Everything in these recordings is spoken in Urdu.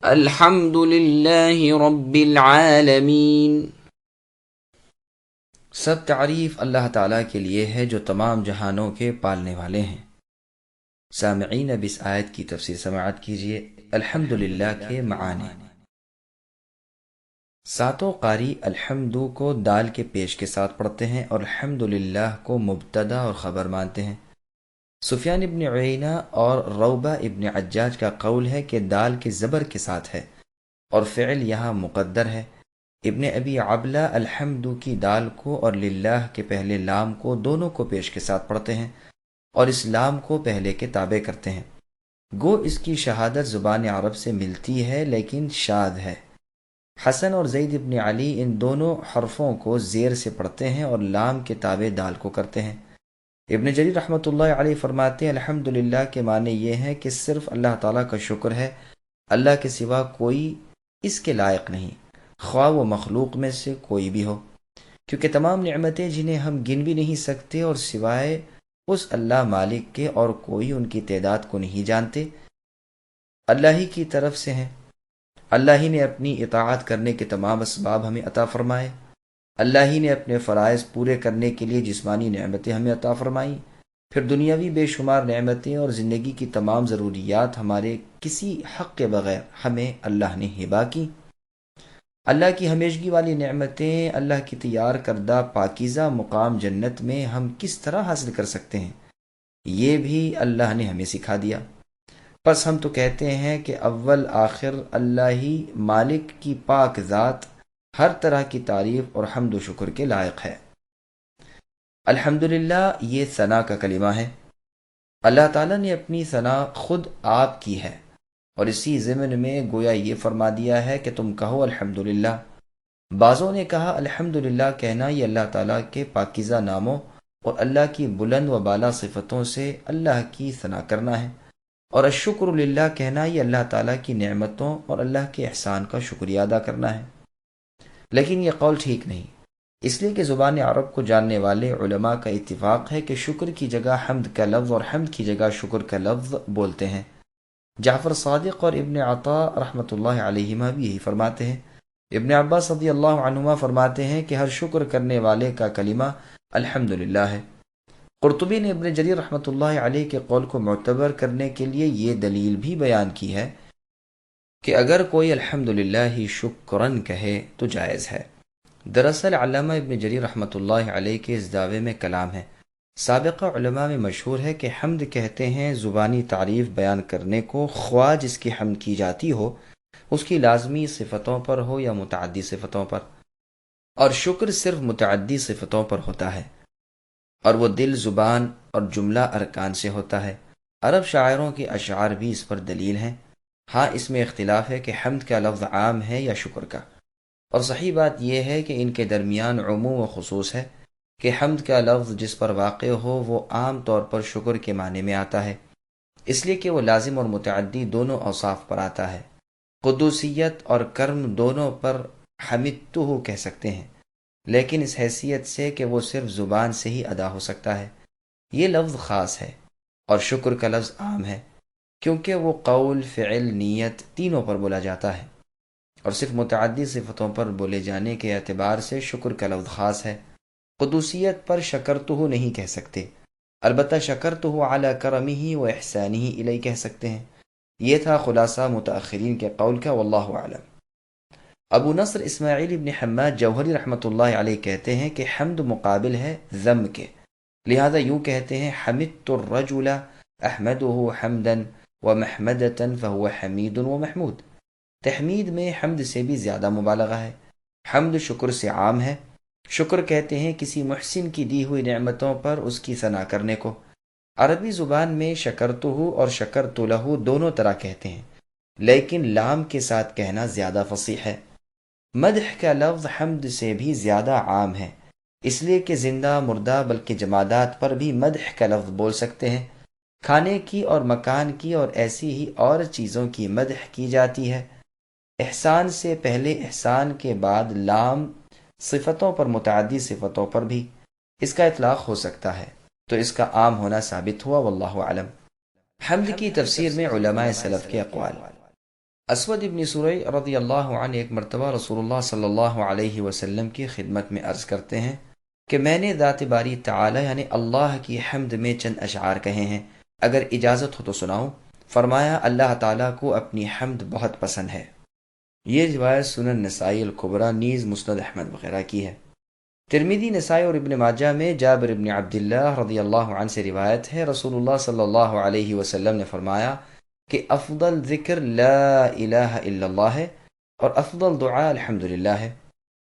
الحمد للہ رب العالمین۔ سب تعریف اللہ تعالیٰ کے لیے ہے جو تمام جہانوں کے پالنے والے ہیں۔ سامعین، اب اس آیت کی تفسیر سماعت کیجیے۔ الحمد للہ کے معانی۔ ساتوں قاری الحمد کو دال کے پیش کے ساتھ پڑھتے ہیں اور الحمد للہ کو مبتدا اور خبر مانتے ہیں۔ سفیان ابن عیینہ اور روبہ ابن عجاج کا قول ہے کہ دال کے زبر کے ساتھ ہے اور فعل یہاں مقدر ہے۔ ابن ابی عبلہ الحمد کی دال کو اور للہ کے پہلے لام کو دونوں کو پیش کے ساتھ پڑھتے ہیں اور اس لام کو پہلے کے تابع کرتے ہیں۔ گو اس کی شہادت زبان عرب سے ملتی ہے لیکن شاذ ہے۔ حسن اور زید ابن علی ان دونوں حرفوں کو زیر سے پڑھتے ہیں اور لام کے تابع دال کو کرتے ہیں۔ ابن جریر رحمۃ اللہ علیہ فرماتے ہیں الحمدللہ کے معنی یہ ہے کہ صرف اللہ تعالیٰ کا شکر ہے، اللہ کے سوا کوئی اس کے لائق نہیں، خواہ وہ مخلوق میں سے کوئی بھی ہو، کیونکہ تمام نعمتیں جنہیں ہم گن بھی نہیں سکتے اور سوائے اس اللہ مالک کے اور کوئی ان کی تعداد کو نہیں جانتے، اللہ ہی کی طرف سے ہیں۔ اللہ ہی نے اپنی اطاعت کرنے کے تمام اسباب ہمیں عطا فرمائے، اللہ ہی نے اپنے فرائض پورے کرنے کے لیے جسمانی نعمتیں ہمیں عطا فرمائیں، پھر دنیاوی بے شمار نعمتیں اور زندگی کی تمام ضروریات ہمارے کسی حق کے بغیر ہمیں اللہ نے ہبہ کی۔ اللہ کی ہمیشگی والی نعمتیں، اللہ کی تیار کردہ پاکیزہ مقام جنت میں ہم کس طرح حاصل کر سکتے ہیں، یہ بھی اللہ نے ہمیں سکھا دیا۔ پس ہم تو کہتے ہیں کہ اول آخر اللہ ہی مالک کی پاک ذات ہر طرح کی تعریف اور حمد و شکر کے لائق ہے۔ الحمدللہ یہ ثنا کا کلمہ ہے۔ اللہ تعالیٰ نے اپنی ثنا خود آپ کی ہے اور اسی ضمن میں گویا یہ فرما دیا ہے کہ تم کہو الحمدللہ۔ بعضوں نے کہا الحمدللہ کہنا یہ اللہ تعالیٰ کے پاکیزہ ناموں اور اللہ کی بلند و بالا صفتوں سے اللہ کی ثنا کرنا ہے، اور الشکر للہ کہنا یہ اللہ تعالیٰ کی نعمتوں اور اللہ کے احسان کا شکریہ ادا کرنا ہے۔ لیکن یہ قول ٹھیک نہیں، اس لیے کہ زبان عرب کو جاننے والے علماء کا اتفاق ہے کہ شکر کی جگہ حمد کا لفظ اور حمد کی جگہ شکر کا لفظ بولتے ہیں۔ جعفر صادق اور ابن عطا رحمۃ اللہ علیہما بھی یہی فرماتے ہیں۔ ابن عباس رضی اللہ عنہما فرماتے ہیں کہ ہر شکر کرنے والے کا کلمہ الحمدللہ ہے۔ قرطبی نے ابن جریر رحمۃ اللہ علیہ کے قول کو معتبر کرنے کے لیے یہ دلیل بھی بیان کی ہے کہ اگر کوئی الحمدللہ ہی شکرن کہے تو جائز ہے۔ دراصل علامہ ابن جریر رحمۃ اللہ علیہ کے اس دعوے میں کلام ہے۔ سابقہ علماء میں مشہور ہے کہ حمد کہتے ہیں زبانی تعریف بیان کرنے کو، خواہ جس کی حمد کی جاتی ہو اس کی لازمی صفتوں پر ہو یا متعدی صفتوں پر، اور شکر صرف متعدی صفتوں پر ہوتا ہے، اور وہ دل، زبان اور جملہ ارکان سے ہوتا ہے۔ عرب شاعروں کے اشعار بھی اس پر دلیل ہیں۔ ہاں اس میں اختلاف ہے کہ حمد کا لفظ عام ہے یا شکر کا، اور صحیح بات یہ ہے کہ ان کے درمیان عموم و خصوص ہے کہ حمد کا لفظ جس پر واقع ہو وہ عام طور پر شکر کے معنی میں آتا ہے، اس لیے کہ وہ لازم اور متعدی دونوں اوصاف پر آتا ہے۔ قدوسیت اور کرم دونوں پر حمدتہ کہہ سکتے ہیں، لیکن اس حیثیت سے کہ وہ صرف زبان سے ہی ادا ہو سکتا ہے۔ یہ لفظ خاص ہے اور شکر کا لفظ عام ہے، کیونکہ وہ قول، فعل، نیت تینوں پر بولا جاتا ہے، اور صرف متعدی صفتوں پر بولے جانے کے اعتبار سے شکر کا لفظ خاص ہے۔ قدوسیت پر شکرتہ نہیں کہہ سکتے، البتہ شکرتہ علی کرمہ و احسانہ الی کہہ سکتے ہیں۔ یہ تھا خلاصہ متاخرین کے قول کا، واللہ اعلم۔ ابو نصر اسماعیل ابن حماد جوہری رحمۃ اللہ علیہ کہتے ہیں کہ حمد مقابل ہے ذم کے، لہذا یوں کہتے ہیں حمدت الرجل احمدہ حمدا ومحمدۃ فہو حمید ومحمود۔ تحمید میں حمد سے بھی زیادہ مبالغہ ہے۔ حمد شکر سے عام ہے۔ شکر کہتے ہیں کسی محسن کی دی ہوئی نعمتوں پر اس کی ثنا کرنے کو۔ عربی زبان میں شکرتہ اور شکرت لہ دونوں طرح کہتے ہیں، لیکن لام کے ساتھ کہنا زیادہ فصیح ہے۔ مدح کا لفظ حمد سے بھی زیادہ عام ہے، اس لیے کہ زندہ، مردہ بلکہ جمادات پر بھی مدح کا لفظ بول سکتے ہیں۔ کھانے کی اور مکان کی اور ایسی ہی اور چیزوں کی مدح کی جاتی ہے۔ احسان سے پہلے احسان کے بعد لام صفتوں پر، متعدی صفتوں پر بھی اس کا اطلاق ہو سکتا ہے، تو اس کا عام ہونا ثابت ہوا، واللہ اعلم۔ حمد کی تفسیر میں علماء سلف کے اقوال۔ اسود ابن سرئی رضی اللہ عنہ ایک مرتبہ رسول اللہ صلی اللہ علیہ وسلم کی خدمت میں عرض کرتے ہیں کہ میں نے ذات باری تعالی یعنی اللہ کی حمد میں چند اشعار کہے ہیں، اگر اجازت ہو تو سناؤں؟ فرمایا اللہ تعالیٰ کو اپنی حمد بہت پسند ہے۔ یہ روایت سنن نسائی الکبریٰ نیز مسند احمد وغیرہ کی ہے۔ ترمذی، نسائی اور ابن ماجہ میں جابر ابن عبداللہ رضی اللہ عنہ سے روایت ہے، رسول اللہ صلی اللہ علیہ وسلم نے فرمایا کہ افضل ذکر لا الہ الا اللہ ہے اور افضل دعا الحمدللہ ہے۔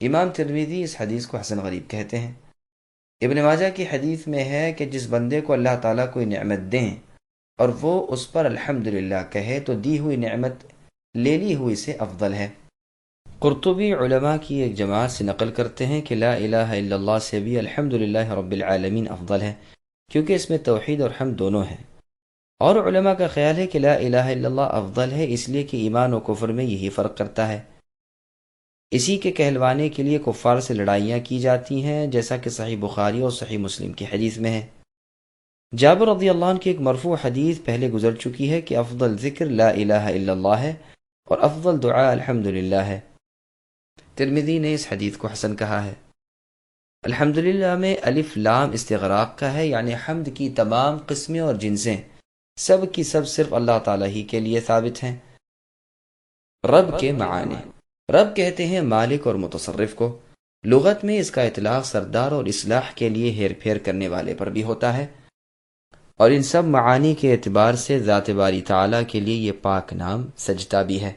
امام ترمذی اس حدیث کو حسن غریب کہتے ہیں۔ ابن ماجہ کی حدیث میں ہے کہ جس بندے کو اللہ تعالیٰ کوئی نعمت دیں اور وہ اس پر الحمدللہ کہے تو دی ہوئی نعمت لے لی ہوئی سے افضل ہے۔ قرطبی علماء کی ایک جماعت سے نقل کرتے ہیں کہ لا الہ الا اللہ سے بھی الحمدللہ رب العالمین افضل ہے، کیونکہ اس میں توحید اور حمد دونوں ہیں۔ اور علماء کا خیال ہے کہ لا الہ الا اللہ افضل ہے اس لیے کہ ایمان و کفر میں یہی فرق کرتا ہے۔ اسی کے کہلوانے کے لیے کفار سے لڑائیاں کی جاتی ہیں، جیسا کہ صحیح بخاری اور صحیح مسلم کی حدیث میں ہے۔ جابر رضی اللہ عنہ کی ایک مرفوع حدیث پہلے گزر چکی ہے کہ افضل ذکر لا الہ الا اللہ ہے اور افضل دعا الحمدللہ ہے۔ ترمذی نے اس حدیث کو حسن کہا ہے۔ الحمدللہ میں الف لام استغراق کا ہے، یعنی حمد کی تمام قسمیں اور جنسیں سب کی سب صرف اللہ تعالیٰ ہی کے لیے ثابت ہیں۔ رب کے معانی، رب کہتے ہیں مالک اور متصرف کو۔ لغت میں اس کا اطلاق سردار اور اصلاح کے لیے ہیر پھیر کرنے والے پر بھی ہوتا ہے، اور ان سب معانی کے اعتبار سے ذات باری تعالیٰ کے لیے یہ پاک نام سجدہ بھی ہے۔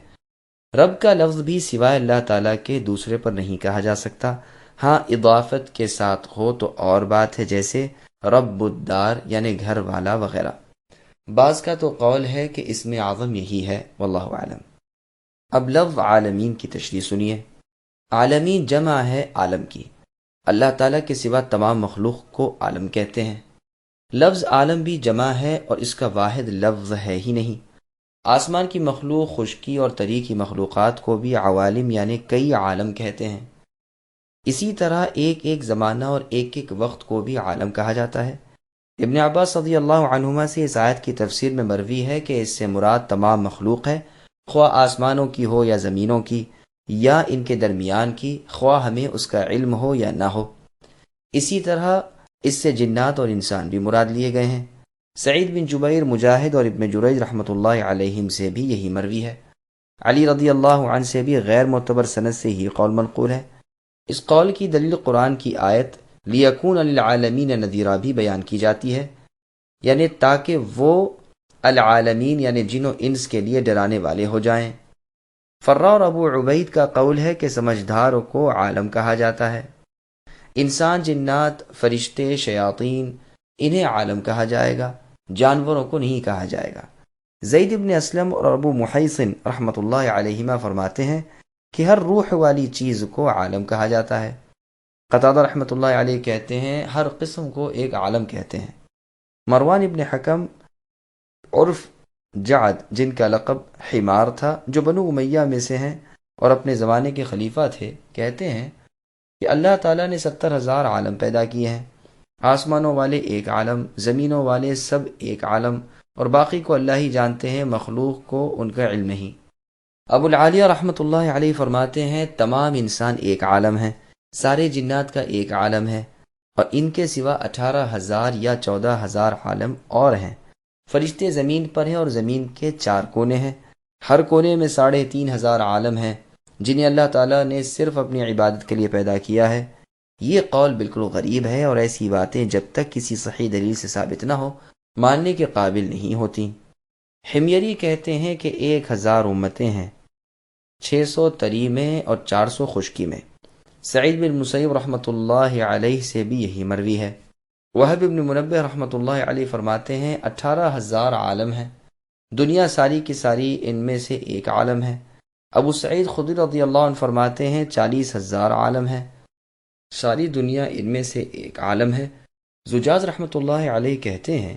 رب کا لفظ بھی سوائے اللہ تعالیٰ کے دوسرے پر نہیں کہا جا سکتا، ہاں اضافت کے ساتھ ہو تو اور بات ہے، جیسے رب الدار یعنی گھر والا وغیرہ۔ بعض کا تو قول ہے کہ اس میں اعظم یہی ہے، واللہ اعلم۔ اب لفظ عالمین کی تشریح سنیے۔ عالمین جمع ہے عالم کی، اللہ تعالیٰ کے سوا تمام مخلوق کو عالم کہتے ہیں۔ لفظ عالم بھی جمع ہے اور اس کا واحد لفظ ہے ہی نہیں۔ آسمان کی مخلوق، خشکی اور تری کی مخلوقات کو بھی عوالم یعنی کئی عالم کہتے ہیں۔ اسی طرح ایک ایک زمانہ اور ایک ایک وقت کو بھی عالم کہا جاتا ہے۔ ابن عباس رضی اللہ عنہما سے اس آیت کی تفسیر میں مروی ہے کہ اس سے مراد تمام مخلوق ہے، خواہ آسمانوں کی ہو یا زمینوں کی یا ان کے درمیان کی، خواہ ہمیں اس کا علم ہو یا نہ ہو۔ اسی طرح اس سے جنات اور انسان بھی مراد لیے گئے ہیں۔ سعید بن جبیر، مجاہد اور ابن جریج رحمۃ اللہ علیہم سے بھی یہی مروی ہے۔ علی رضی اللہ عنہ سے بھی غیر معتبر سند سے ہی قول منقول ہے۔ اس قول کی دلیل قرآن کی آیت لیکون للعالمین نذیرا بھی بیان کی جاتی ہے، یعنی تاکہ وہ العالمین یعنی جن و انس کے لیے ڈرانے والے ہو جائیں۔ فرا اور ابو عبید کا قول ہے کہ سمجھداروں کو عالم کہا جاتا ہے۔ انسان، جنات، فرشتے، شیاطین، انہیں عالم کہا جائے گا، جانوروں کو نہیں کہا جائے گا۔ زید بن اسلم اور ابو محیصن رحمۃ اللہ علیہما فرماتے ہیں کہ ہر روح والی چیز کو عالم کہا جاتا ہے۔ قتادہ رحمۃ اللہ علیہ کہتے ہیں ہر قسم کو ایک عالم کہتے ہیں۔ مروان ابن حکم عرف جعد، جن کا لقب حمار تھا، جو بنو امیہ میں سے ہیں اور اپنے زمانے کے خلیفہ تھے، کہتے ہیں کہ اللہ تعالیٰ نے 70,000 عالم پیدا کیے ہیں، آسمانوں والے ایک عالم، زمینوں والے سب ایک عالم، اور باقی کو اللہ ہی جانتے ہیں، مخلوق کو ان کا علم نہیں۔ ابو العالیہ رحمۃ اللہ علیہ فرماتے ہیں تمام انسان ایک عالم ہیں، سارے جنات کا ایک عالم ہے، اور ان کے سوا 18,000 یا 14,000 عالم اور ہیں۔ فرشتے زمین پر ہیں اور زمین کے 4 کونے ہیں، ہر کونے میں 3,500 عالم ہیں جنہیں اللہ تعالیٰ نے صرف اپنی عبادت کے لیے پیدا کیا ہے۔ یہ قول بالکل غریب ہے، اور ایسی باتیں جب تک کسی صحیح دلیل سے ثابت نہ ہو ماننے کے قابل نہیں ہوتی۔ حمیری کہتے ہیں کہ 1,000 امتیں ہیں، 600 تری میں اور 400 خشکی میں۔ سعید بن مسیب رحمۃ اللہ علیہ سے بھی یہی مروی ہے۔ وہب بن منبہ رحمۃ اللہ علیہ فرماتے ہیں 18,000 عالم ہیں، دنیا ساری کی ساری ان میں سے ایک عالم ہے۔ ابو سعید خدری رضی اللہ عنہ فرماتے ہیں 40,000 عالم ہیں، ساری دنیا ان میں سے ایک عالم ہے۔ زجاج رحمۃ اللہ علیہ کہتے ہیں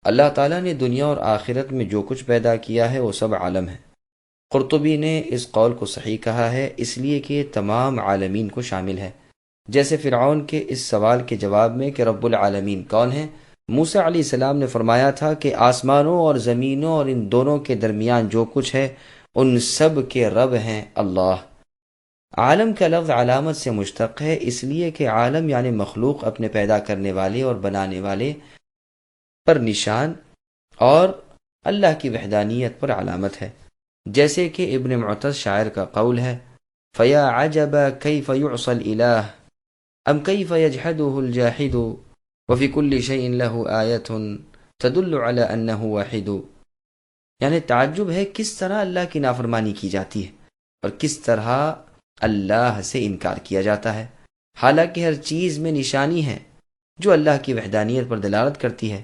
اللہ تعالیٰ نے دنیا اور آخرت میں جو کچھ پیدا کیا ہے وہ سب عالم ہے۔ قرطبی نے اس قول کو صحیح کہا ہے، اس لیے کہ تمام عالمین کو شامل ہے۔ جیسے فرعون کے اس سوال کے جواب میں کہ رب العالمین کون ہے، موسیٰ علیہ السلام نے فرمایا تھا کہ آسمانوں اور زمینوں اور ان دونوں کے درمیان جو کچھ ہے ان سب کے رب ہیں اللہ۔ عالم کا لفظ علامت سے مشتق ہے، اس لیے کہ عالم یعنی مخلوق اپنے پیدا کرنے والے اور بنانے والے پر نشان اور اللہ کی وحدانیت پر علامت ہے، جیسے کہ ابن معتز شاعر کا قول ہے: فَيَا عَجَبَ كَيْفَ يُعْصَى الْإِلَٰهِ أَمْ كَيْفَ يَجْحَدُهُ الْجَاحِدُ وَفِي كُلِّ شَيْءٍ لَهُ آيَةٌ تَدُلُّ عَلَىٰ أَنَّهُ وَاحِدٌ۔ یعنی تعجب ہے کس طرح اللہ کی نافرمانی کی جاتی ہے اور کس طرح اللہ سے انکار کیا جاتا ہے، حالانکہ ہر چیز میں نشانی ہے جو اللہ کی وحدانیت پر دلالت کرتی ہے۔